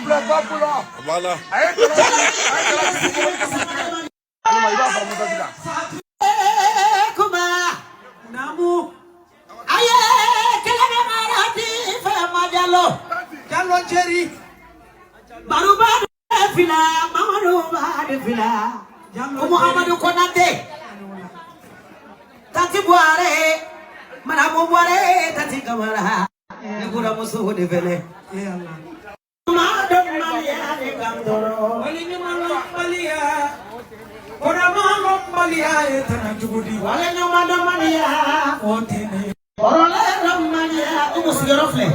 Voilà. Muhammadu Konate Tati Buare Manamu Buare Tati Kamara Nigura Musu de Vele Madam Malia de Gandoro Walini Malia Oramalo Malia Tanajudi Walini Madam Malia Otene Orala Malia Umusiorofle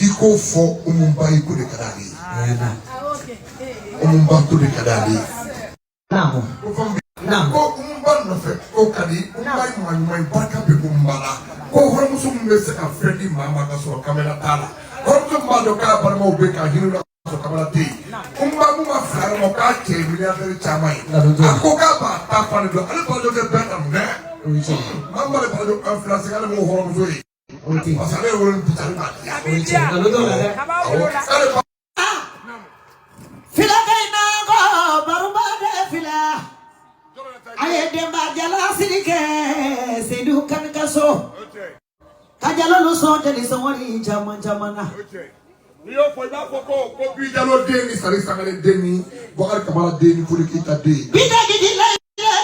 Kiko fo umumba ikule kadali. Umumba tuli kadali. Namu. Ko umumba nofe ko kadi umumba imanyuma barka be umbala. Ko horomusu mbese ka Freddy mama ka so kamera tala. Horomusu mbado ka barma ubeka hinula so kamera ti. Umumba muma fara mo ka che miliarderi chamai. Ako ka ba ta fani do ale ba do ke betam ne. Mama le ba do influence ka le mo horomusu. Oti. Pasale won putari ba. Oti. Fila kaina go barumba de fila. Aye demba jala sidike sedu kan kaso. Kajalo no so jadi sawari jamana. Yo foi ba ko bi jalo deni sari sangale deni Bokar Kamara deni pour kita de. Bita gidi la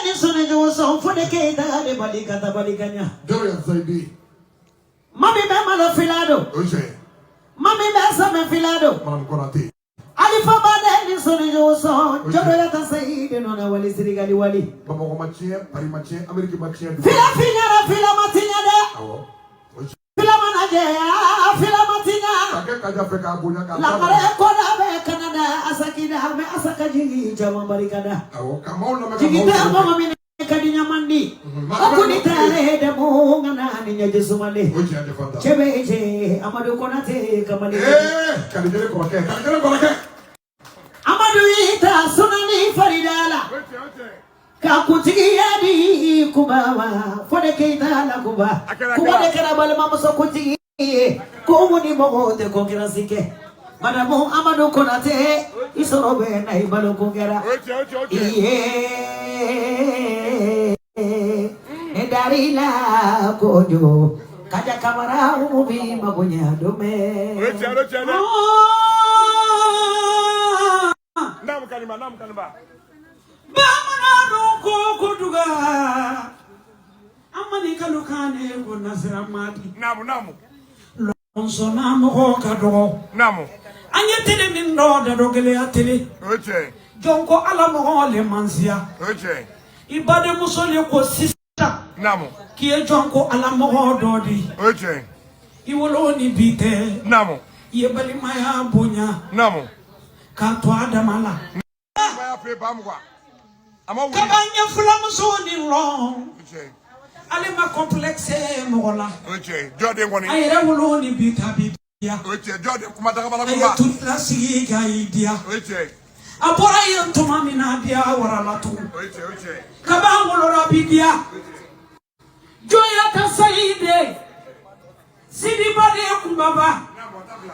ni sone no so for de kita de balika ta balikanya. Doro ya zaidi. Mami be malo filado. Oje. Mami be sa me filado. Malam konate. Ali fa ba de ni sone no so joro ya ta sai de no na wali sirigali wali. Bamako machie, Paris machie, Amerique machie. Fila finyara fila matinya de. Awo. Fila manaje fila matinya. Kaja feka bunya ka. La kare ko da be Canada asakida me asakaji jama barikada. Awo kamau na Jigita mama mine kadinya mandi. Okuni tare de mo ngana ni nyaje sumale. Oje ande fanda. Chebeje Amadu Konate kamali. Kalijere ko ke. Kalijere ko ke. Amadu ita sunani faridala. Oje. Kakutigi yadi kubawa. Fode keita la kuba. Kuba de karabal mama so kutigi. Komuni mo de kongrasike. Madamu Amadu Konate isorobe na ibalo kongera. Darila kojo kaja kamara umubi mabunya dome. Nam kanima. Bamana no koduga. Amani kalukane ko nasira mati. Namu. Lonso namu ko kado. Namu. Anyetele min do da dogele atele. Oje. Jonko ala mo le mansia. Oje. Ibade musole ko sista. Namu. Kiye jonko ala mo dodi. Oje. Iwolo ni bite. Namu. Yebali maya bonya. Namu. Kanto adamala. Maya pe bamwa. Ama wi. Kabanya fulamu so ni long. Oje. Ale ma complexe mo la. Oje. Jode ngoni. Ayere wolo ni bitabidia. Oje. Jode kumata kabala Aye kuma. tutla sigi ga idia. Oje. Abora yentuma mina dia warala tu. Oje. Kaba wolo rabidia. Joya ta saide. Sidi bade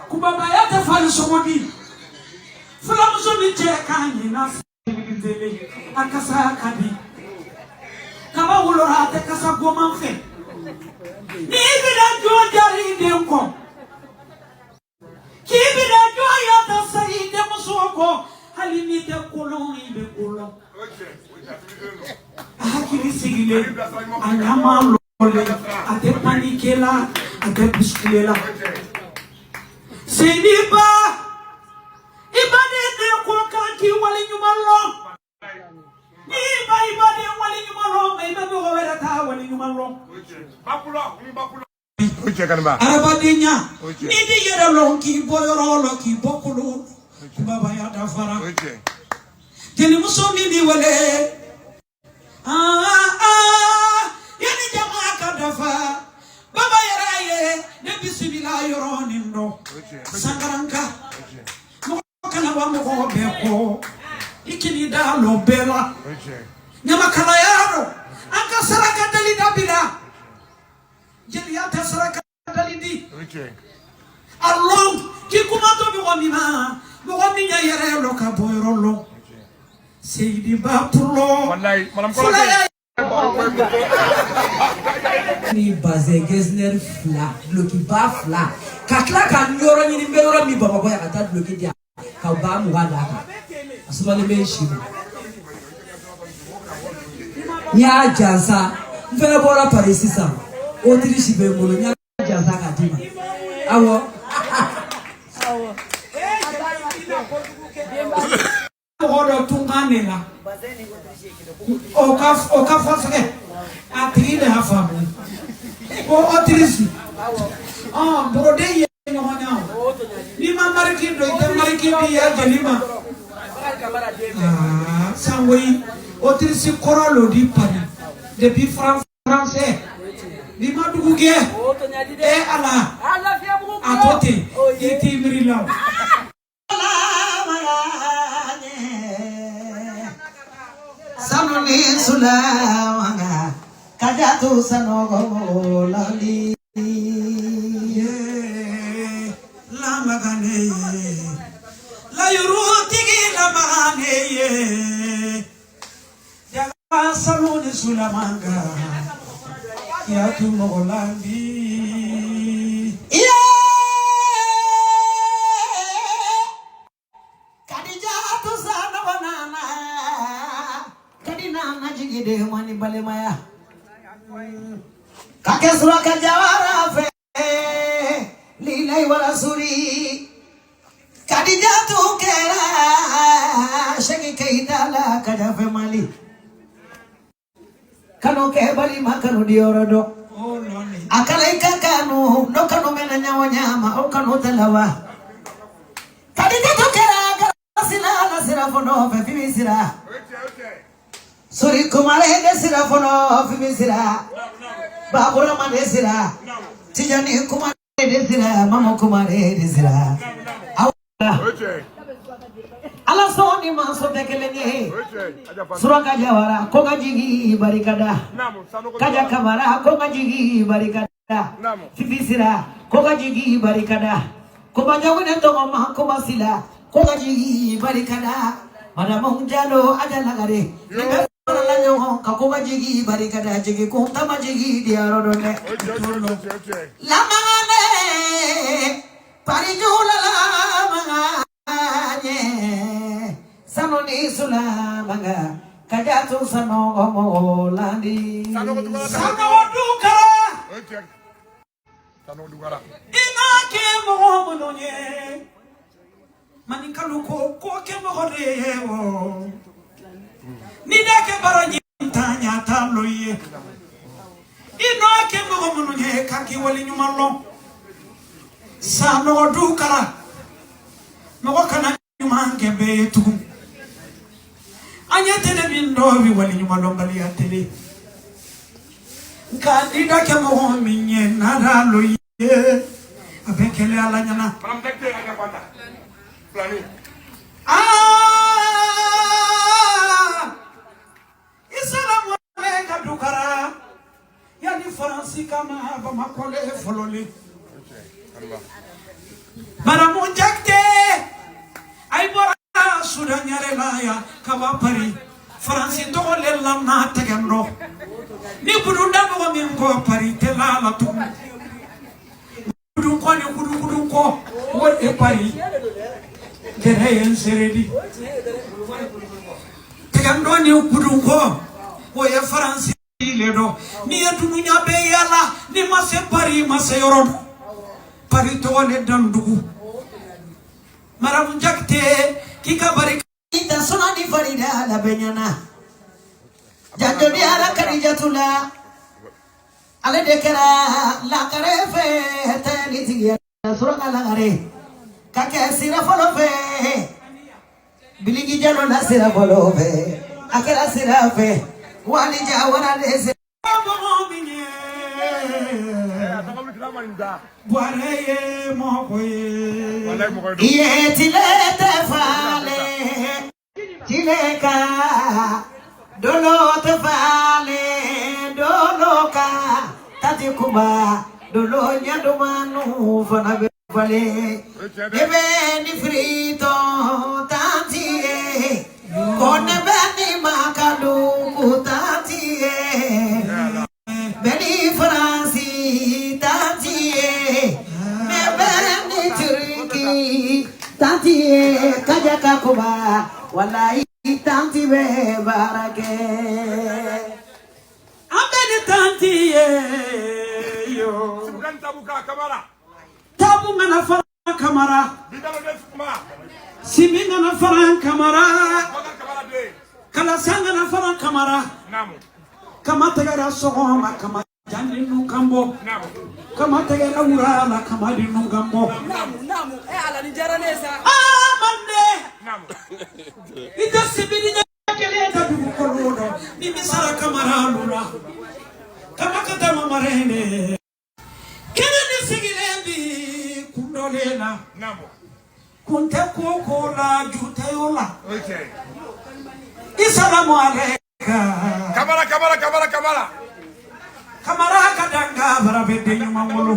kubaba ya ta fali somodi. Fulamu so mi je kanyi na sibidele akasa kadi. Kaba wolo ra te kasa goma fe. Ni bila jo jari de ko. Ki bila jo ya ta saide musoko halini te kolon ibe kolon. Hakili sigile anyama lole ate panikela ate biskulela seniba ibade ne ko kanki wali nyumalo ni ba ibade wali nyumalo me be ko wera ta wali nyumalo bakula oje kanba arabadinya ni di yera lonki boyoro lonki bokulu baba ya dafara oje jeli muso mi bi wale yani jamaa kadafa baba yaraye ne bismillah yoronindo sangaranka mo kana wa mo beko ikini dalo bela nyama kala yaro anka saraka dalida bila jeli ata saraka dalidi along kikumato bi wamima mo waminya yare lo ka boyrolo Seydi Bapulo wallahi malam ko ni baze gesner fla bloki ba fla katla kan yoro ni mbero mi baba boya kata bloki dia ka ba mu wala ka asuma le menshi nya jansa mfena bora parisi sam otirishi be ngolo nya jansa ka dima awo Odo tunganela oka fasike atile hafamu o otrisi brode ye ngonyao ni mamariki do ite mariki bi ya jelima sangoi otrisi koralo di pani depuis français ni maduguge ala atote iti mirila Sanoni sulawanga kajatu sanogo lali la magane la yurutigi la magane ya sanoni sulamanga ya tumo lali suraka jawara fe lillahi wa rasuli kadijatu kera shagi kaitala kajafe mali kanu ke bali makanu diorodo akalaika kanu no kanu mena nyama o kanu talawa kadijatu kera sila sira fono fe fimisira suri kumare de sira fono fimisira babura mane sira tijani kumare de sira mama kumare de sira ala soni maso tekelenge suraka jawara ko gajigi barikada kaja kamara ko gajigi barikada fimisira ko gajigi barikada ko bajawne to mama ko masila ko gajigi barikada madama unjalo adala gare la nyo ka ko gajigi barikada jigi ko tama jigi diaro done la mangane parijula la mangane sanoni sulamanga kajatu sano mo landi sano dukara ina ke mo mononye manikalu ko ke mo horewo ni dake baranye tanya taloye ino ke mo mononye kaki wali nyumalo sano dukara mo kana nyumange betu anya tele bindo bi wali nyumalo bali atele kandida ke mo minye naraloye abekele ala nyana Isalamu alaikum dukara yani faransi kama bamakole fololi bara munjakte ay bora sudan yare laya kaba pari faransi togole lamna tegendo ni budunda mo min ko pari telala tu budun ko ni budun ko wonde pari Keren seredi tegando ni budun ko o ye faransi le do ni etunu nyabe yala ni mase pari mase yoro pari to le dandugu maram jakte kika bari ita sonani farida la benyana jaddo di ala kadijatula ale dekera la karefe tani tiya suraka la kare kake sira folofe biligi jalo na sira folofe akela sira fe wali jawara dese Boareye mokoye iye tilete fale tileka dolo te fale doloka tati kuba dolo nyadumanu fana vale ebe ni frito tantie kone beni makalu tantie beni fransi tantie me beni turki tantie kaja kakuba wallahi tantie be barake abeni tantie yo tabu ngana fara kamara siminga na fara kamara kala sanga na fara kamara kama tegara sogoma kama janinu kambo kama tegara urala kama dinu kambo ala ni jaranesa mande ita sibiri nyakele ta dubu kolodo ni misara kamara lura kama kata mamarene kene ni sigilebi kundolela kunte kokola juteyola isalamu alaikum kamara kadanga barabede nyamangolo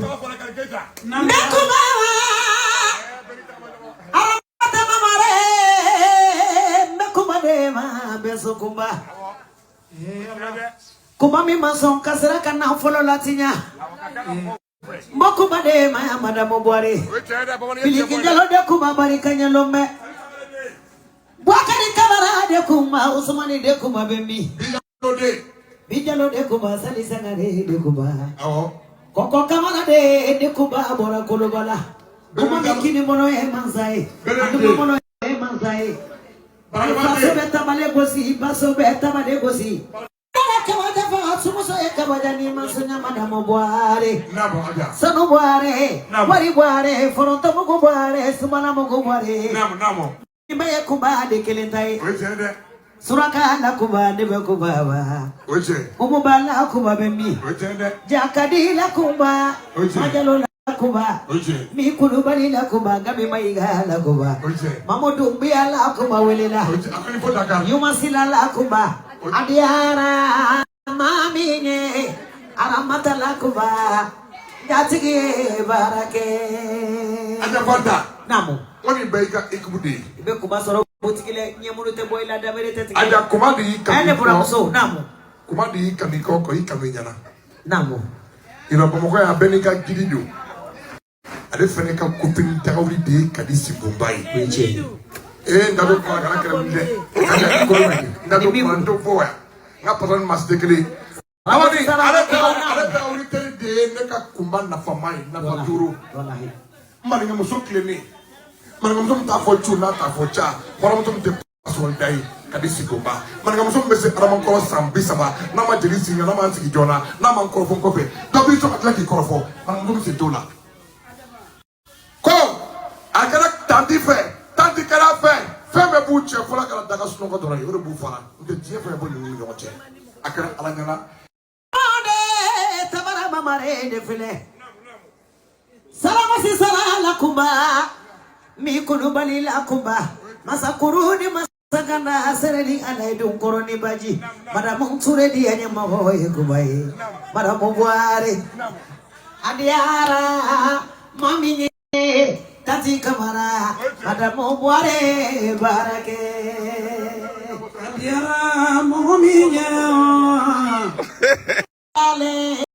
ndakuma arata mamare ndakuma dema beso kumba kuma mi mason kasira kana folo latinya mbokuma dema ya madamo boare biliki jalo de kuma barikanya lombe wakari kamara de kuma usmani de kuma bembi bijalo de kuma sali sangare de kuma Koko kamala de kuba bora kolobala. Kuma mikini mono e manzai. Adu mono e manzai. Baso beta bale gosi. Kawada fa sumuso e kawada ni mansunya madamo boare. Sanu boare. Wari boare. Foronto mugo boare. Sumana mugo boare. Ibe kuba de kelentai. Suraka na kuba de kuba wa. Umubala kuba bemi. Jakadi la kuba. Majalo la kuba. Mi kulubali la kuba gabi maiga la kuba. Mamodu bia la kuba welela. Yumasila la kuba. Adiara mamine aramata la kuba. Jatigi barake. Adabanda. Namu. Wani baika ikbudi. Ibe kuba soro butikile nyemuru te boila da mere te. Ada kumadi ane buramuso namu. Kumadi kamiko ko ikamenyana. Namu. Ina bomoko ya benika gidido. Ade feneka kupin tawri de kadisi bombai. Weche. Ndado kwa kana kera minde. Ndado kwa ndo boya. Nga paton masdekele. Awani ala tawri te de neka kumba na famai na faturu. Wallahi. Mari nga muso kleni. Mari nga muso mta fochu na ta focha. Wala muso mte pasol dai kadisi bomba. Mari nga muso mbese araman ko sambisa ba. Na ma jelisi nga na ma antiki jona. Na ma nkorofo nkofe. Dobi to atlaki korofo. Mari nga muso mse dola. Ko akara tanti fe. Tanti kala fe. Femme bouche fola kala daga suno ko dora yoro bu fara nte tie fe bo ni yo che akara ala ngana ade tabara mamare de fele salama si sala la kumba mi kulubali la kumba masakuruni masagana sereli alai dun koroni baji madam ture di anya mahoye kubai madam buare adiara mami Tati kamara, ada mau buare barake. Adiara mominya. Ale.